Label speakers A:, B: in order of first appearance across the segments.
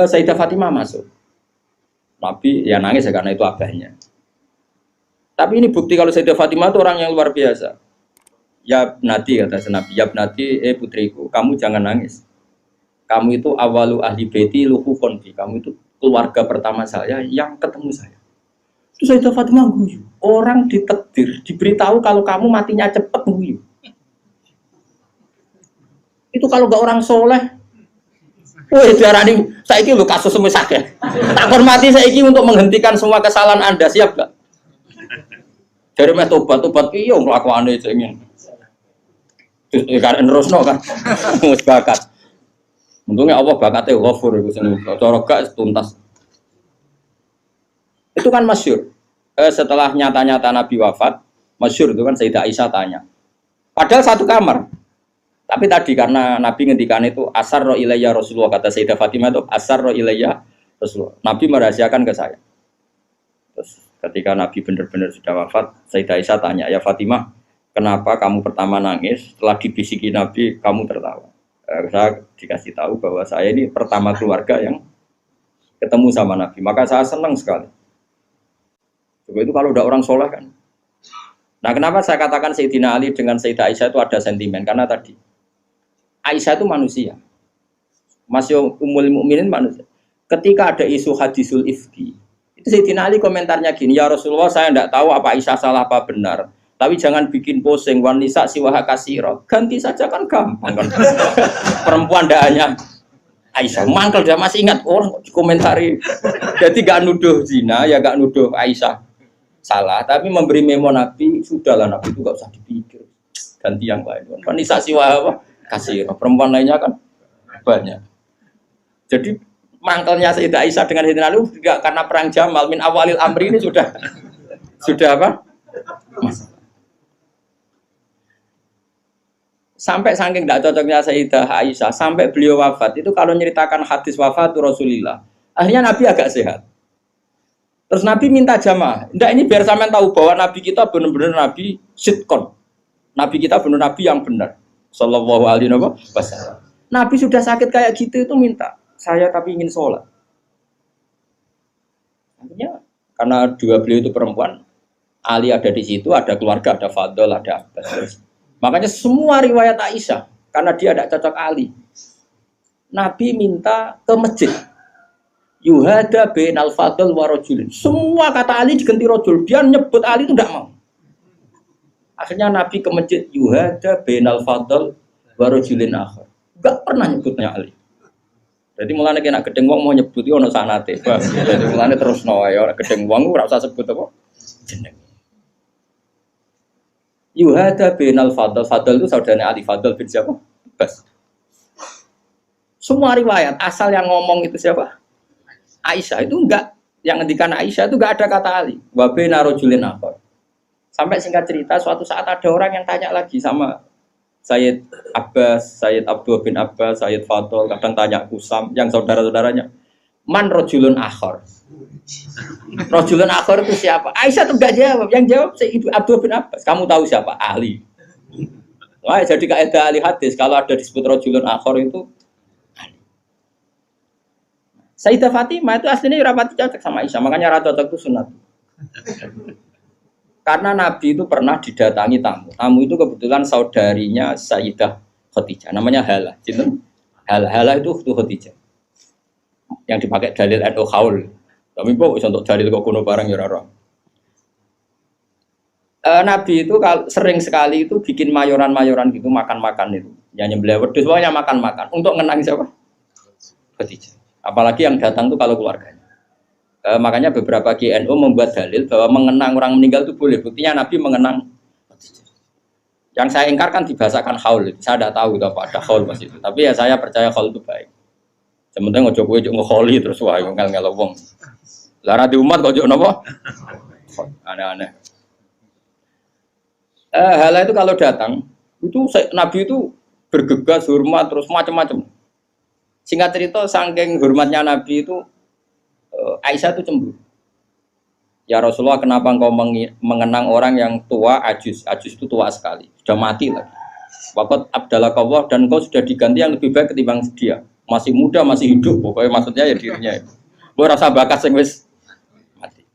A: Sayyidah Fatimah masuk. Nabi ya nangis ya karena itu abahnya. Tapi ini bukti kalau Sayyidah Fatimah itu orang yang luar biasa. Ya Nabi kata Nabi, ya Nabi, putriku, kamu jangan nangis. Kamu itu awalu ahli baiti luhukon bi. Kamu itu keluarga pertama saya yang ketemu saya. Itu Sayyidah Fatimah guyu. Orang ditakdir, diberitahu kalau kamu matinya cepat guyu. Itu kalau gak orang soleh, wih diarani saiki lho kasus semua sakit. Tak hormati saiki untuk menghentikan semua kesalahan Anda, siap gak? Dari meh tobat piye nglakuane cek ngene. Terus kan nerusno kan. Wis bakat. Untungnya Allah bakatnya ghafur iku sing cara gak tuntas. Itu kan masyhur. Setelah nyata-nyata Nabi wafat, masyhur itu kan Sayyidah Aisyah tanya. Padahal satu kamar. Tapi tadi karena Nabi ngendikan itu asarra ilayya Rasulullah, kata Sayyidah Fatimah itu asarra ilayya Rasulullah. Nabi merahasiakan ke saya. Terus ketika Nabi benar-benar sudah wafat, Sayyidah Aisyah tanya, ya Fatimah, kenapa kamu pertama nangis? Setelah dibisiki Nabi, kamu tertawa. Saya dikasih tahu bahwa saya ini pertama keluarga yang ketemu sama Nabi. Maka saya senang sekali. Coba itu kalau udah orang soleh kan. Nah kenapa saya katakan Sayyidina Ali dengan Sayyidah Aisyah itu ada sentimen? Karena tadi Aisyah itu manusia, masih Ummul Mukminin manusia. Ketika ada isu hadisul ifki, itu Sayyidina Ali komentarnya gini, ya Rasulullah saya tidak tahu apa Aisyah salah apa benar, tapi jangan bikin pusing, wanisa siwaha kasiro, ganti saja kan gampang kan. Perempuan tidak hanya Aisyah, mangkel dia masih ingat orang komentari, jadi gak nuduh zina, ya gak nuduh Aisyah salah, tapi memberi memo Nabi, sudahlah Nabi itu gak usah dipikir, ganti yang lain. Wanisa siwaha apa? Kasih perempuan lainnya kan banyak. Jadi mangkelnya Sayyidah Aisyah dengan Sayyidina Ali tidak karena perang Jamal min awalil amri ini sudah apa? Sampai saking tidak cocoknya Sayyidah Aisyah sampai beliau wafat itu kalau nyeritakan hadis wafat Rasulullah, akhirnya Nabi agak sehat. Terus Nabi minta jamaah. Enggak, ini biar sampean tahu bahwa Nabi kita benar-benar Nabi sidqon. Nabi kita benar Nabi yang benar. Sallallahu alaihi wasallam. Nabi sudah sakit kayak gitu itu minta, saya tapi ingin sholat. Artinya karena dua beliau itu perempuan, Ali ada di situ, ada keluarga, ada Fadl, ada Abbas. Makanya semua riwayat Aisyah, karena dia tidak cocok Ali. Nabi minta ke masjid. Yuhada bainal Fadl wa rajulin. Semua kata Ali diganti rajul. Dia nyebut Ali itu tidak mau. Akhirnya Nabi ke masjid yuhada bainal Fadl wa rajulin akhar. Enggak pernah nyebutnya Ali. Jadi mulane kena gedeng wong mau nyebut yo ono sanate. Jadi mulane terus wae ora gedeng wong ora usah sebut apa jeneng. Yuhada bainal Fadl. Fadl itu saudaranya Ali, Fadl bin siapa? Bas. Semua riwayat asal yang ngomong itu siapa? Aisyah. Itu enggak, yang ngendikan Aisyah itu enggak ada kata Ali. Wa baina rajulin akhar. Sampai singkat cerita suatu saat ada orang yang tanya lagi sama Sayyid Abbas, Sayyid Abdul bin Abbas, Sayyid Fadl, kadang tanya Kusam, yang saudara-saudaranya. Man rajulun akhar. Rajulun akhar itu siapa? Aisyah tuh enggak jawab. Yang jawab Sayyid Abdul bin Abbas. Kamu tahu siapa? Ali. Wah, jadi kaidah ahli hadis kalau ada disebut rajulun akhar itu Sayyidah Fatimah itu aslinya rapati cocok sama Aisyah, makanya rata cocok itu sunat. Karena Nabi itu pernah didatangi tamu. Tamu itu kebetulan saudarinya Sayyidah Khadijah, namanya Hala. Hala itu Khadijah. Yang dipakai dalil Ado Khaul. Tapi kok untuk dalil kok kuno barang ya ora. Nabi itu sering sekali itu bikin mayoran-mayoran gitu, makan-makan itu. Yang nyembelih wedhus pokoknya makan-makan untuk ngenang siapa? Khadijah. Apalagi yang datang tuh kalau keluarganya. Makanya beberapa GNU membuat dalil bahwa mengenang orang meninggal itu boleh. Buktinya Nabi mengenang. Yang saya ingkarkan dibahasakan haul. Saya tidak tahu itu apa ada haul pas itu. Tapi ya saya percaya haul itu baik. Sementara ngojo kowe ngeholi terus wae ngel-ngel wong. Lah ra di umat kok napa? Aneh-aneh. Hal itu kalau datang itu Nabi itu bergegas hormat terus macam-macam. Singkat cerita, saking hormatnya Nabi itu Aisyah itu cemburu. Ya Rasulullah, kenapa engkau mengenang orang yang tua, ajus itu tua sekali, sudah mati lagi. Waqat abdalakallah dan engkau sudah diganti yang lebih baik ketimbang dia. masih muda, masih hidup, pokoknya maksudnya ya dirinya. Gue rasa bakat sing wis mati.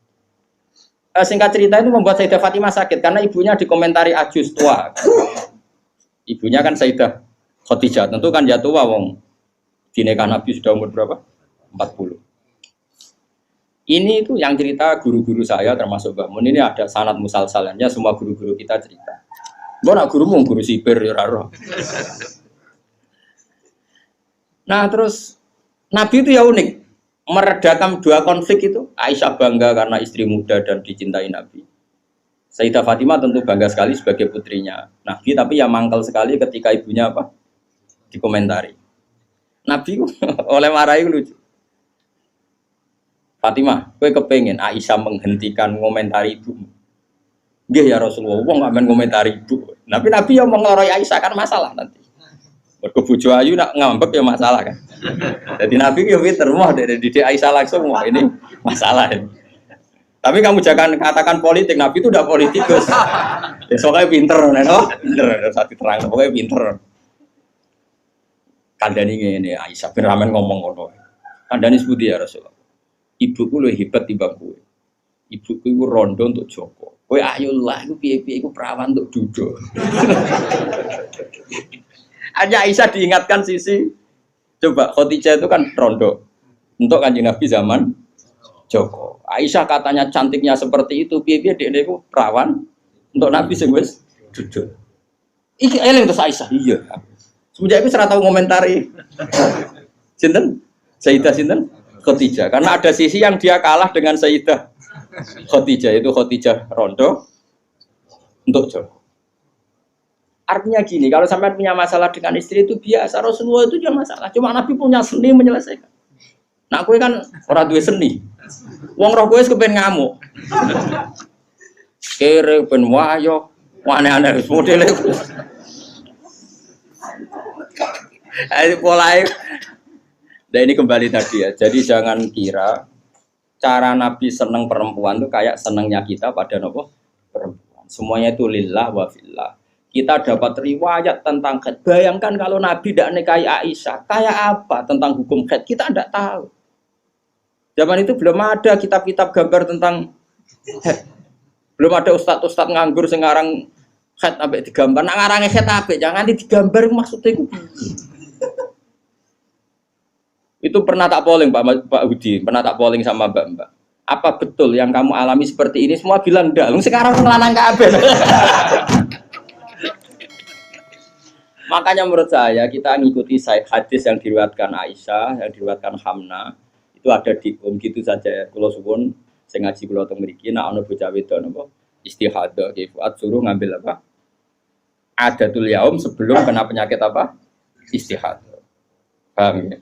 A: Singkat cerita itu membuat Sayyidah Fatimah sakit karena ibunya dikomentari ajus tua. Ibunya kan Sayyidah Khadijah, tentu kan ya tua wong. Di nikah Nabi sudah umur berapa? 40. Ini itu yang cerita guru-guru saya termasuk Mbak Mun ini ada sanad musalsalannya semua guru-guru kita cerita. Gue nak gurumu guru sipir ya raro. Nah terus Nabi itu ya unik meredakan dua konflik itu. Aisyah bangga karena istri muda dan dicintai Nabi. Sayyidah Fatimah tentu bangga sekali sebagai putrinya Nabi, tapi ya mangkel sekali ketika ibunya apa? Dikomentari. Nabi oleh marahi lucu. Fatimah, kowe kepengen Aisyah menghentikan ngomentari ibu. Nggih ya Rasulullah, wong gak men ngomentari ibu. Tapi Nabi yang mengloroi Aisyah kan masalah nanti. Mergo bojo ayu nak ngambek ya masalah kan. Jadi Nabi yo pinter moh dari didik Aisyah langsung wah ini masalah ini. Tapi kamu jangan katakan politik, Nabi itu udah politikus. Ya soalnya pinter, no? Pinter, satu terang, pokoknya pinter. Kandani ngene Aisyah bin Ramen ngomong ngono. Kandani sepundi ya Rasulullah. Ibuku luwih hebat timbang kowe. Ibuku iku rondo untuk Joko. Kowe ayo lah iku piye-piye iku perawan untuk Dudo. Hanya Aisyah diingatkan sisi coba Khadijah itu kan rondo untuk Kanjeng Nabi zaman Joko. Aisyah katanya cantiknya seperti itu, piye-piye dekne iku perawan untuk Nabi sing wis Dudo. Iki eling terus Aisyah. Iya. Semenjak itu serah tahu komentari sinten Sayyidah sinten Khadijah karena ada sisi yang dia kalah dengan Sayyidah Khadijah itu Khadijah rondo untuk Joko. Artinya gini, kalau sampai punya masalah dengan istri itu biasa, Rasulullah itu juga masalah. Cuma Nabi punya seni menyelesaikan. Nah, kowe kan ora duwe seni. Wong roh kowe kepen ngamuk. Kere ben wayo, aneh-aneh modele. Polanya, nah ini kembali tadi ya. Jadi jangan kira cara Nabi seneng perempuan itu kayak senengnya kita pada nopo perempuan. Semuanya itu lillah wa fillah. Kita dapat riwayat tentang haid. Bayangkan kalau Nabi tidak nikahi Aisyah, kayak apa tentang hukum haid? Kita tidak tahu. Zaman itu belum ada kitab-kitab gambar tentang haid. Belum ada ustadz-ustadz nganggur sekarang haid sampai digambar. Nak ngarangnya haid apa? Jangan digambar maksudnya itu. Itu pernah tak polling Pak Hudi, pernah tak polling sama Mbak. Apa betul yang kamu alami seperti ini? Semua bilang enggak. Sekarang ngelanang kabeh. Makanya menurut saya kita ngikuti hadis yang diriwayatkan Aisyah, yang diriwayatkan Hamna, itu ada di gitu saja. Kalau suwun sing ngaji kula teng mriki nek ana bocah wedok napa istihadah ki Fuad suruh ngambil apa? Adatul yaum sebelum kena penyakit apa? Istihadah. Paham ya?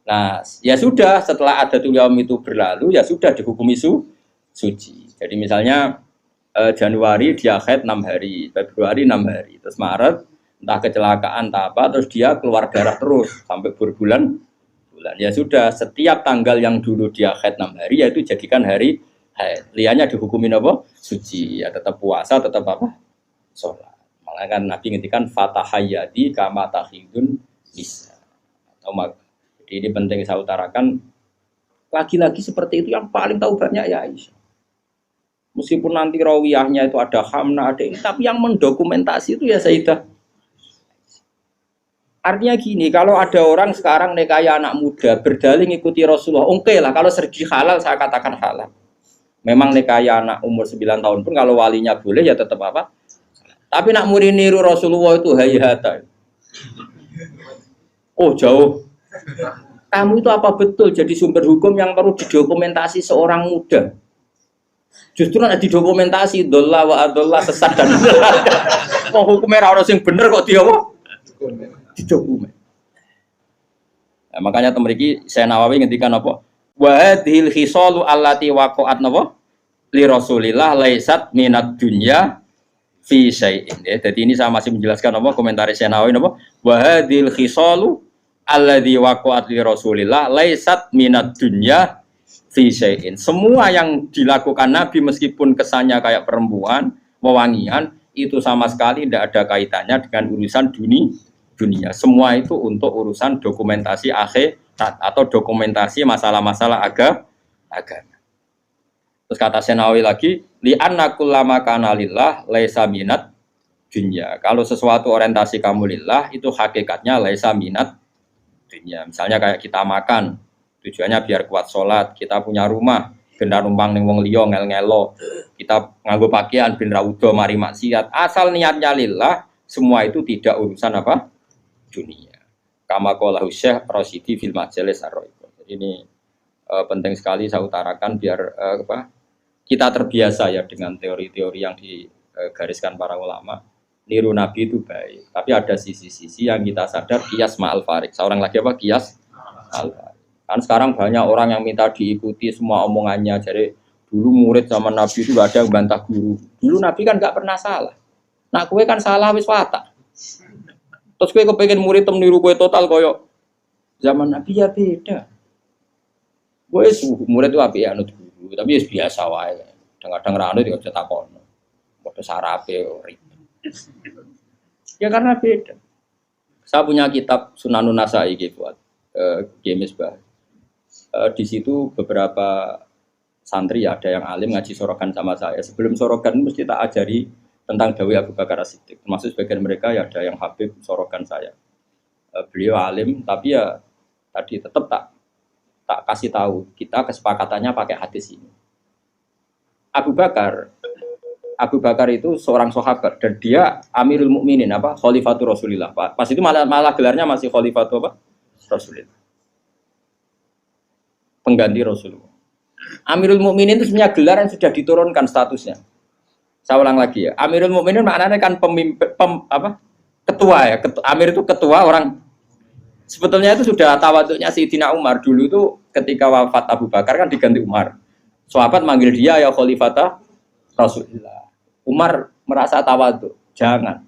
A: Nah, ya sudah setelah adatul yaum itu berlalu ya sudah dihukumi suci. Jadi misalnya Januari dia haid 6 hari, Februari 6 hari, terus Maret entah kecelakaan entah apa terus dia keluar darah terus sampai berbulan-bulan. Ya sudah setiap tanggal yang dulu dia haid 6 hari yaitu jadikan hari haid. Liannya dihukumin apa? Suci. Ya tetap puasa, tetap apa? Sholat. Malah kan Nabi ngintikan fatahayyadi kama tahidun bisa. Jadi ini penting saya utarakan. Lagi-lagi seperti itu yang paling tahu banyak ya Aisyah. Meskipun nanti rawiyahnya itu ada Hamna, ada ini, tapi yang mendokumentasi itu ya Sayyidah. Artinya gini, kalau ada orang sekarang nikahi anak muda berdalih ngikuti Rasulullah, oke lah kalau segi halal saya katakan halal. Memang nikahi anak umur 9 tahun pun kalau walinya boleh ya tetap apa? Tapi nak murid niru Rasulullah itu hayata. Oh jauh. Kamu itu apa betul jadi sumber hukum yang perlu didokumentasi seorang muda? Justru nak didokumentasi dolla wa adolla sesat dan mau hukumnya orang yang bener kok dia apa? Didokumen. Nah, makanya temeriki saya Nawawi ngendikan apa? Wa hadhil khisalu allati waqa'at napa? Li Rasulillah laisat minad dunya fi syai'in. Ya, jadi ini saya masih menjelaskan apa komentar saya Nawawi napa? Wa hadhil khisalu allati waqa'at li Rasulillah laisat minad dunya fi syai'in. Semua yang dilakukan Nabi meskipun kesannya kayak perempuan, wewangian, itu sama sekali tidak ada kaitannya dengan urusan dunia. dunia. Semua itu untuk urusan dokumentasi akhirat atau dokumentasi masalah-masalah agama. Terus kata Senawi lagi, li anna kullama kana lillah laisa minat dunya. Kalau sesuatu orientasi kamu lillah itu hakikatnya laisa minat dunya. Misalnya kayak kita makan, tujuannya biar kuat sholat, kita punya rumah, benar numpang ning wong liya ngel-ngelo, kita nganggo pakaian ben ra udo mari maksiat. Asal niatnya lillah, semua itu tidak urusan apa? Dunia. Kama qala Syekh Rasyidi fil Majalis Ar-Ra'iqah. Jadi ini penting sekali saya utarakan biar kita terbiasa ya dengan teori-teori yang digariskan para ulama. Niru Nabi itu baik, tapi ada sisi-sisi yang kita sadar kias ma'al farik. Seorang lagi apa? Kias ma'al farik. Kan sekarang banyak orang yang minta diikuti semua omongannya. Jadi dulu murid sama Nabi itu gak ada yang bantah guru. Dulu Nabi kan gak pernah salah. Nah kue kan salah wis watak. Terus kue kepengen murid niru kue total koyo zaman Nabi ya beda. Kue murid itu api anut guru, tapi ya biasa wae. Kadang-kadang ra anut ya cetak kono. Padha sarape ribet. Ya karena beda. Saya punya kitab Sunanun Nasai buat Gemis Bah. Di situ beberapa santri ada yang alim ngaji sorokan sama saya. Sebelum sorokan mesti tak ajari tentang Dawi Abu Bakar As-Siddiq. Termasuk sebagian mereka ya ada yang Habib sorokan saya. Beliau alim tapi ya tadi tetap tak kasih tahu. Kita kesepakatannya pakai hadis ini. Abu Bakar itu seorang sahabat dan dia Amirul Mukminin Khalifatur Rasulillah. Pas itu malah gelarnya masih Khalifatur Rasulillah. Pengganti Rasulullah. Amirul Mukminin itu sebenarnya gelar yang sudah diturunkan statusnya. Saya ulang lagi ya. Amirul Mukminin maknanya kan ketua ya. Amir itu ketua orang. Sebetulnya itu sudah tawaduknya Sayyidina Umar dulu itu ketika wafat Abu Bakar kan diganti Umar. Sahabat manggil dia ya Khalifata Rasulullah. Umar merasa tawaduk. Jangan.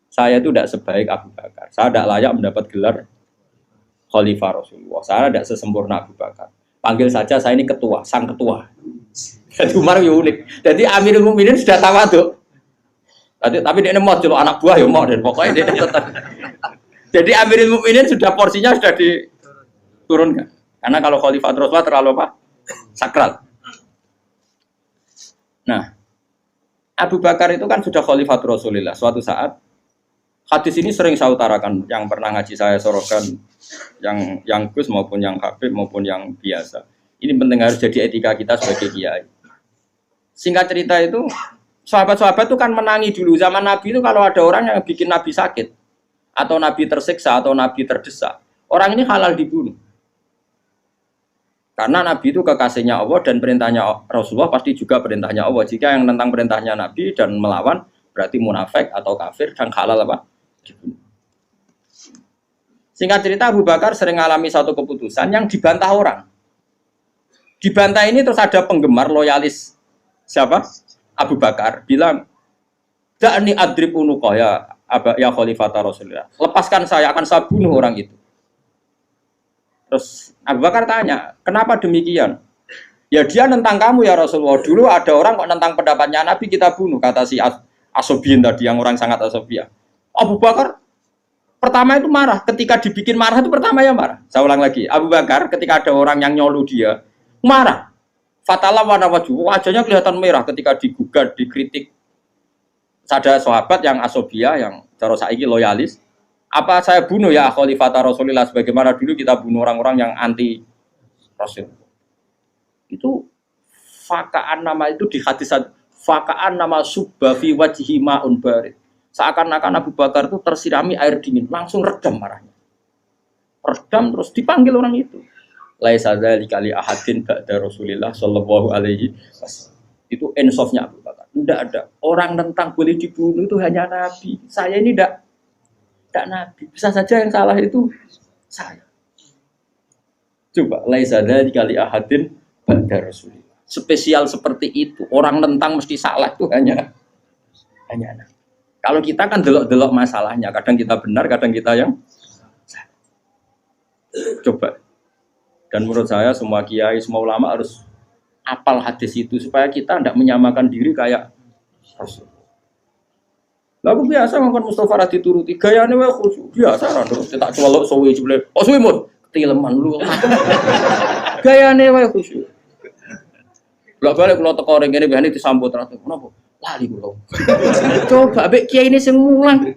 A: Saya itu tidak sebaik Abu Bakar. Saya tidak layak mendapat gelar Khalifah Rasulullah. Saya tidak sesempurna Abu Bakar. Panggil saja saya ini ketua, sang ketua. Jadi Umar unik. Jadi Amirul Mukminin sudah tawaduk. Tapi dia mau celuk anak buah ya mau dan pokoknya dia tetap. Jadi Amirul Mukminin sudah porsinya sudah diturunkan. Karena kalau Khalifah Rasulullah terlalu sakral. Nah, Abu Bakar itu kan sudah Khalifah Rasulullah. Suatu saat hadis ini sering saya utarakan, yang pernah ngaji saya sorokan, yang Gus maupun yang Habib maupun yang biasa. Ini penting harus jadi etika kita sebagai kiai. Singkat cerita itu, sahabat-sahabat itu kan menangi dulu zaman Nabi itu kalau ada orang yang bikin Nabi sakit, atau Nabi tersiksa, atau Nabi terdesak, orang ini halal dibunuh. Karena Nabi itu kekasihnya Allah dan perintahnya Rasulullah pasti juga perintahnya Allah. Jika yang tentang perintahnya Nabi dan melawan, berarti munafik atau kafir dan halal dibunuh. Singkat cerita Abu Bakar sering mengalami satu keputusan yang dibantah orang. Dibantah ini terus ada penggemar loyalis siapa? Abu Bakar bilang, "Da'ni adrib unuqa ya Khalifata Rasulullah. Lepaskan saya, akan saya bunuh orang itu." Terus Abu Bakar tanya, "Kenapa demikian?" "Ya dia nentang kamu ya Rasulullah. Dulu ada orang kok nentang pendapatnya Nabi kita bunuh," kata si Asobian tadi yang orang sangat asobia. Abu Bakar pertama itu marah, ketika dibikin marah itu pertama ya marah. Saya ulang lagi, Abu Bakar ketika ada orang yang nyolu dia, marah. Fatalah warna wajahnya kelihatan merah ketika digugat, dikritik. Ada sahabat yang asobia, yang cara saiki loyalis. Apa saya bunuh ya Khalifata Rasulullah sebagaimana dulu kita bunuh orang-orang yang anti Rasul. Itu fakaan nama itu di hadis fakaan nama subba fi wajhi ma'un barid. Seakan-akan Abu Bakar itu tersirami air dingin, langsung redam marahnya. Redam terus dipanggil orang itu. Laisa dzalika li ahadin ba'da Rasulillah sallallahu alaihi wasallam. Itu insafnya Abu Bakar. Tidak ada orang tentang boleh dibunuh itu hanya Nabi. Saya ini tidak Nabi. Bisa saja yang salah itu saya. Coba laisa dzalika li ahadin ba'da Rasulillah. Spesial seperti itu. Orang tentang mesti salah itu hanya Nabi. Kalau kita kan delok-delok masalahnya, kadang kita benar, kadang kita yang coba. Dan menurut saya semua kiai, semua ulama harus apal hadis itu supaya kita tidak menyamakan diri kayak Rasul. Lah aku biasa ngomong Mustafa ra dituruti, gayane wae khusyuk. Biasa ra terus tak celok suwe jebule. Oh suwe mut, ketileman lu. Gayane wae khusyuk. Lah balik kula teko ring kene biasane disambut terus. Kenapa? Lali kula. Coba ambek kiai ini sing mulang.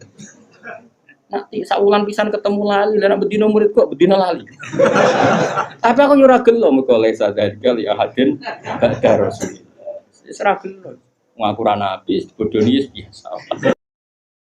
A: Nanti saulan pisan ketemu lali, lan bedino murid kok bedino lali. Tapi aku yo ora gelo mergo lesa dalika ya hadin ba'da rasul. Wis ora gelo. Ngaku ra nabi bodoni biasa.